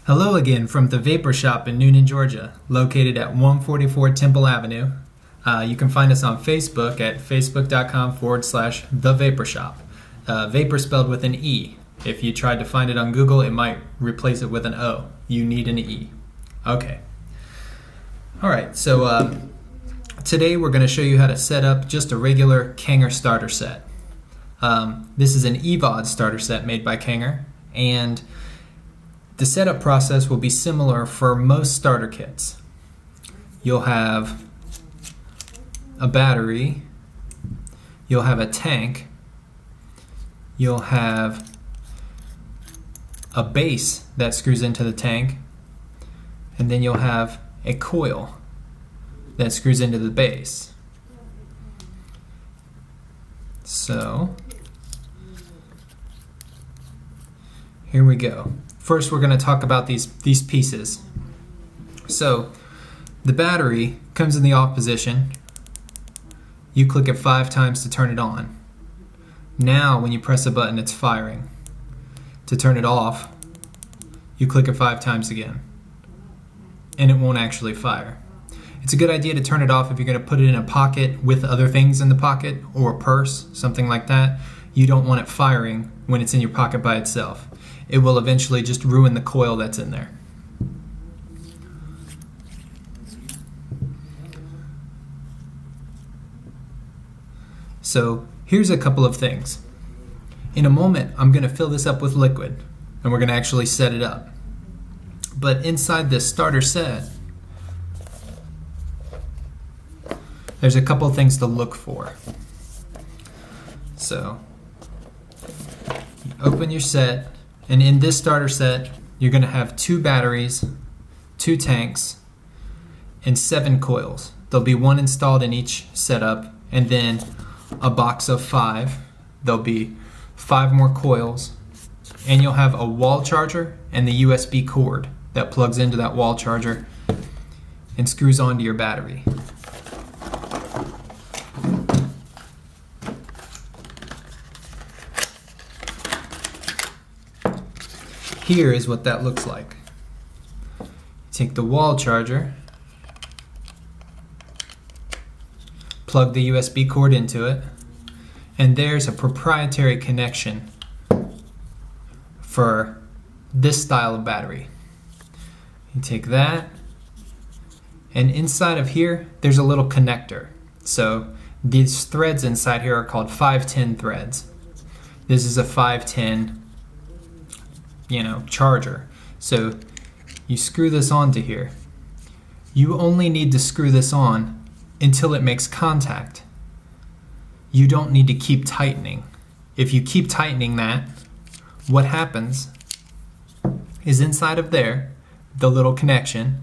Hello again from the Vapor Shop in Noonan, Georgia, located at 144 Temple Avenue. You can find us on Facebook at facebook.com/The Vapor Shop. Vapor spelled with an E. If you tried to find it on Google, it might replace it with an O. You need an E. Okay. Alright, so today we're going to show you how to set up just a regular Kanger starter set. This is an EVOD starter set made by Kanger, and the setup process will be similar for most starter kits. You'll have a battery, you'll have a tank, you'll have a base that screws into the tank, and then you'll have a coil that screws into the base. So, here we go. First, we're going to talk about these pieces. So, the battery comes in the off position. You click it 5 times to turn it on. Now, when you press a button, it's firing. To turn it off, you click it 5 times again, and it won't actually fire. It's a good idea to turn it off if you're going to put it in a pocket with other things in the pocket, or a purse, something like that. You don't want it firing when it's in your pocket by itself. It will eventually just ruin the coil that's in there. So here's a couple of things. In a moment, I'm going to fill this up with liquid, and we're going to actually set it up. But inside this starter set, there's a couple of things to look for. So, you open your set, and in this starter set, you're going to have 2 batteries, 2 tanks, and 7 coils. There'll be 1 installed in each setup, and then a box of 5. There'll be 5 more coils, and you'll have a wall charger and the USB cord that plugs into that wall charger and screws onto your battery. Here is what that looks like. Take the wall charger, plug the USB cord into it, and there's a proprietary connection for this style of battery. You take that, and inside of here, there's a little connector. So these threads inside here are called 510 threads. This is a 510 charger. So you screw this onto here. You only need to screw this on until it makes contact. You don't need to keep tightening. If you keep tightening that, what happens is inside of there, the little connection,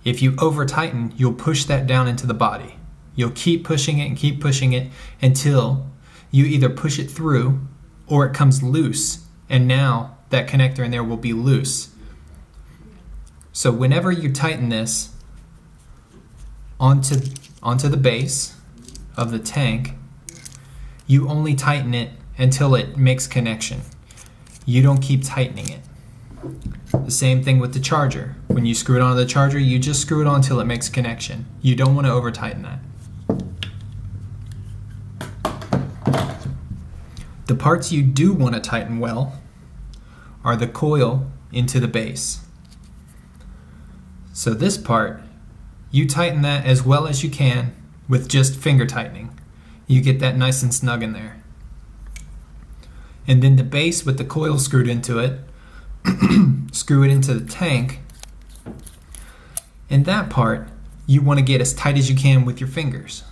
if you over tighten, you'll push that down into the body. You'll keep pushing it and keep pushing it until you either push it through or it comes loose, and now that connector in there will be loose. So whenever you tighten this onto the base of the tank, you only tighten it until it makes connection. You don't keep tightening it. The same thing with the charger. When you screw it onto the charger, you just screw it on until it makes connection. You don't want to over tighten that. The parts you do want to tighten well are the coil into the base. So this part, you tighten that as well as you can with just finger tightening. You get that nice and snug in there. And then the base with the coil screwed into it, screw it into the tank. And that part, you want to get as tight as you can with your fingers.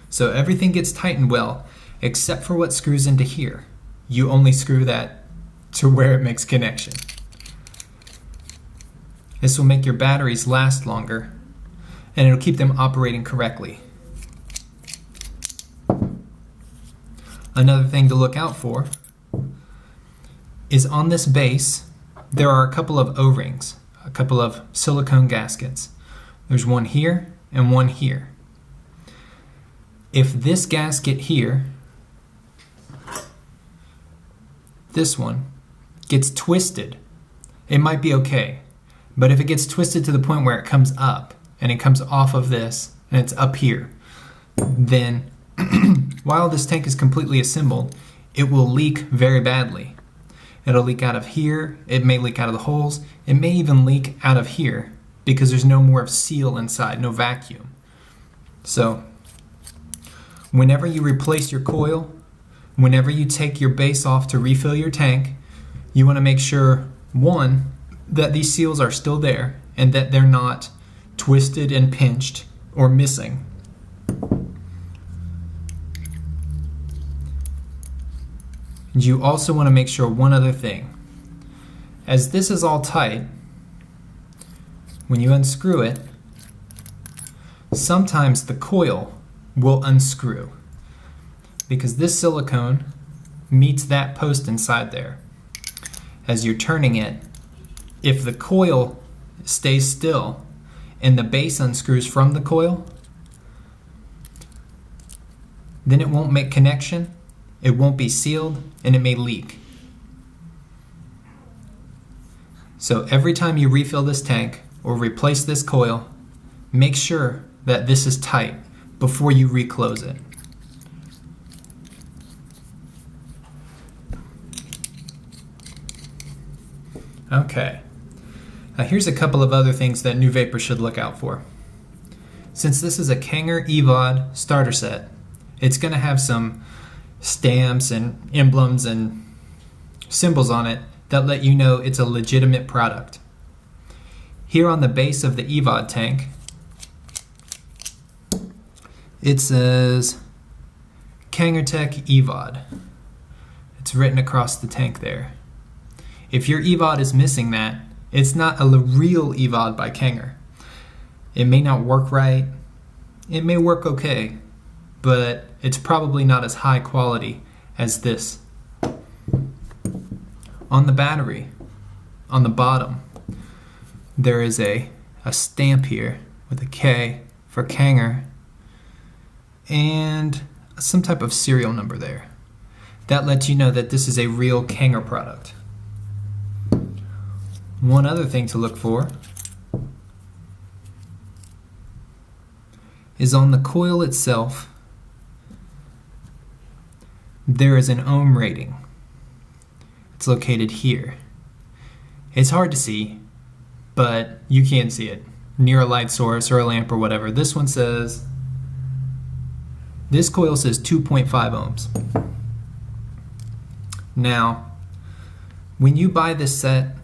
So everything gets tightened well, except for what screws into here. You only screw that to where it makes connection. This will make your batteries last longer, and it'll keep them operating correctly. Another thing to look out for is on this base, there are a couple of O-rings, a couple of silicone gaskets. There's one here and one here. If this gasket here, this one, gets twisted, it might be okay. But if it gets twisted to the point where it comes up and it comes off of this and it's up here, then while this tank is completely assembled, it will leak very badly. It'll leak out of here, it may leak out of the holes, it may even leak out of here because there's no more seal inside, no vacuum. So whenever you replace your coil, whenever you take your base off to refill your tank, you want to make sure, one, that these seals are still there and that they're not twisted and pinched or missing. You also want to make sure one other thing. As this is all tight, when you unscrew it, sometimes the coil will unscrew because this silicone meets that post inside there. As you're turning it, if the coil stays still and the base unscrews from the coil, then it won't make connection, it won't be sealed, and it may leak. So every time you refill this tank or replace this coil, make sure that this is tight before you reclose it. Okay, now here's a couple of other things that new vapors should look out for. Since this is a Kanger EVOD starter set, it's going to have some stamps and emblems and symbols on it that let you know it's a legitimate product. Here on the base of the EVOD tank, it says Kanger EVOD. It's written across the tank there. If your EVOD is missing that, it's not a real EVOD by Kanger. It may not work right, it may work okay, but it's probably not as high quality as this. On the battery, on the bottom, there is a stamp here with a K for Kanger and some type of serial number there. That lets you know that this is a real Kanger product. One other thing to look for is on the coil itself, there is an ohm rating. It's located here. It's hard to see, but you can see it near a light source or a lamp or whatever. This one says, this coil says 2.5 ohms. Now, when you buy this set,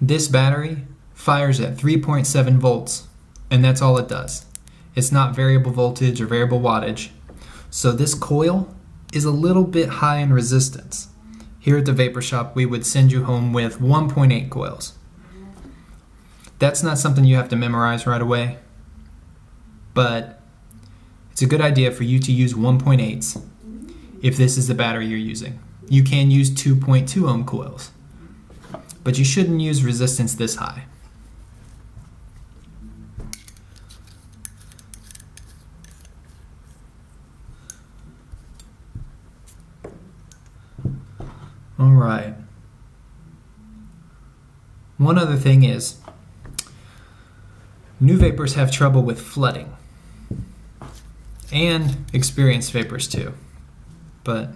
this battery fires at 3.7 volts, and that's all it does. It's not variable voltage or variable wattage. So this coil is a little bit high in resistance. Here at the Vapor Shop, we would send you home with 1.8 coils. That's not something you have to memorize right away, but it's a good idea for you to use 1.8s if this is the battery you're using. You can use 2.2 ohm coils, but you shouldn't use resistance this high. All right. One other thing is, new vapors have trouble with flooding, and experienced vapors too. But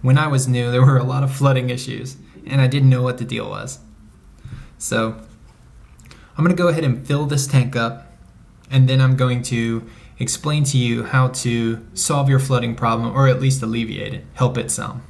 when I was new, there were a lot of flooding issues, and I didn't know what the deal was. So I'm going to go ahead and fill this tank up, and then I'm going to explain to you how to solve your flooding problem, or at least alleviate it, help it some.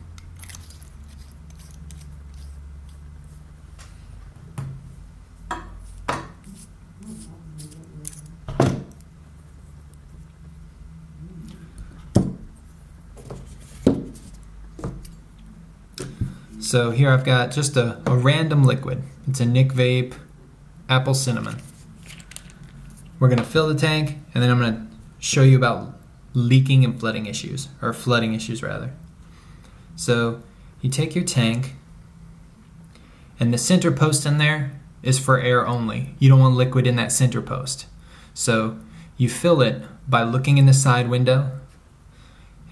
So here I've got just a random liquid. It's a Nick Vape Apple Cinnamon. We're going to fill the tank, and then I'm going to show you about leaking and flooding issues, or flooding issues rather. So you take your tank, and the center post in there is for air only. You don't want liquid in that center post. So you fill it by looking in the side window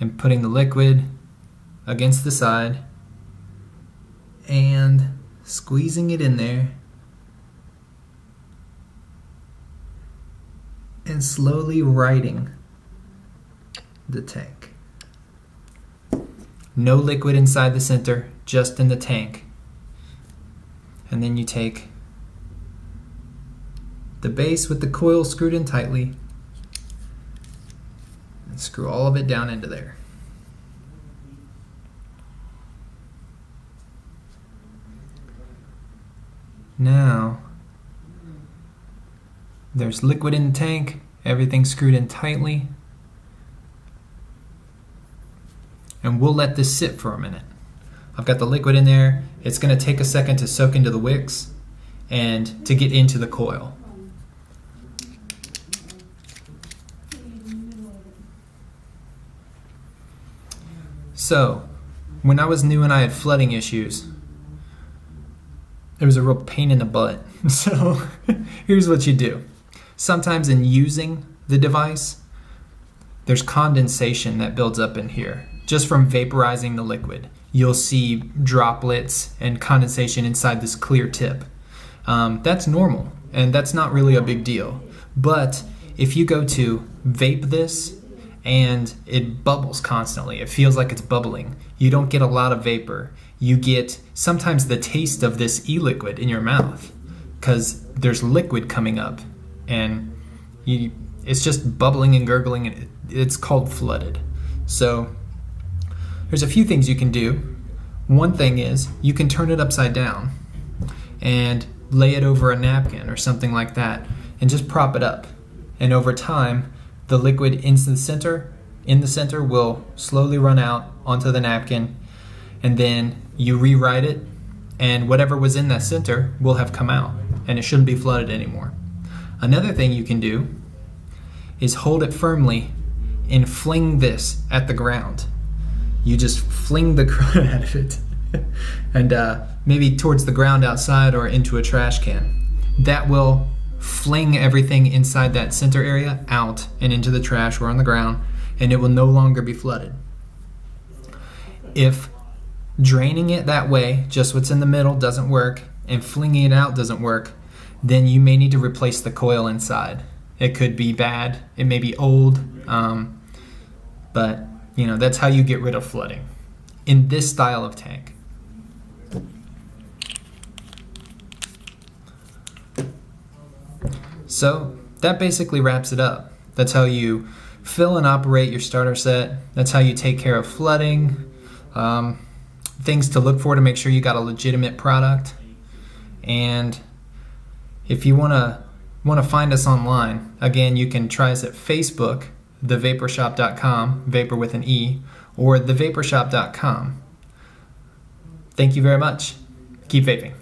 and putting the liquid against the side and squeezing it in there and slowly righting the tank. No liquid inside the center, just in the tank. And then you take the base with the coil screwed in tightly and screw all of it down into there. Now, there's liquid in the tank, everything's screwed in tightly. And we'll let this sit for a minute. I've got the liquid in there. It's going to take a second to soak into the wicks and to get into the coil. So, when I was new and I had flooding issues, it was a real pain in the butt. So, here's what you do. Sometimes in using the device, there's condensation that builds up in here. Just from vaporizing the liquid, you'll see droplets and condensation inside this clear tip. That's normal, and that's not really a big deal. But if you go to vape this and it bubbles constantly, it feels like it's bubbling, you don't get a lot of vapor. You get sometimes the taste of this e-liquid in your mouth because there's liquid coming up, and it's just bubbling and gurgling, and it's called flooded. So there's a few things you can do. One thing is you can turn it upside down and lay it over a napkin or something like that and just prop it up. And over time, the liquid in the center will slowly run out onto the napkin, and then you rewrite it, and whatever was in that center will have come out, and it shouldn't be flooded anymore. Another thing you can do is hold it firmly and fling this at the ground. You just fling the crud out of it and maybe towards the ground outside or into a trash can. That will fling everything inside that center area out and into the trash or on the ground, and it will no longer be flooded. If draining it that way, just what's in the middle, doesn't work, and flinging it out doesn't work, then you may need to replace the coil inside. It could be bad, it may be old, but that's how you get rid of flooding in this style of tank. So that basically wraps it up. That's how you fill and operate your starter set. That's how you take care of flooding. Things to look for to make sure you got a legitimate product. And if you want to find us online, again, you can try us at Facebook, thevaporshop.com, vapor with an E, or thevaporshop.com. Thank you very much. Keep vaping.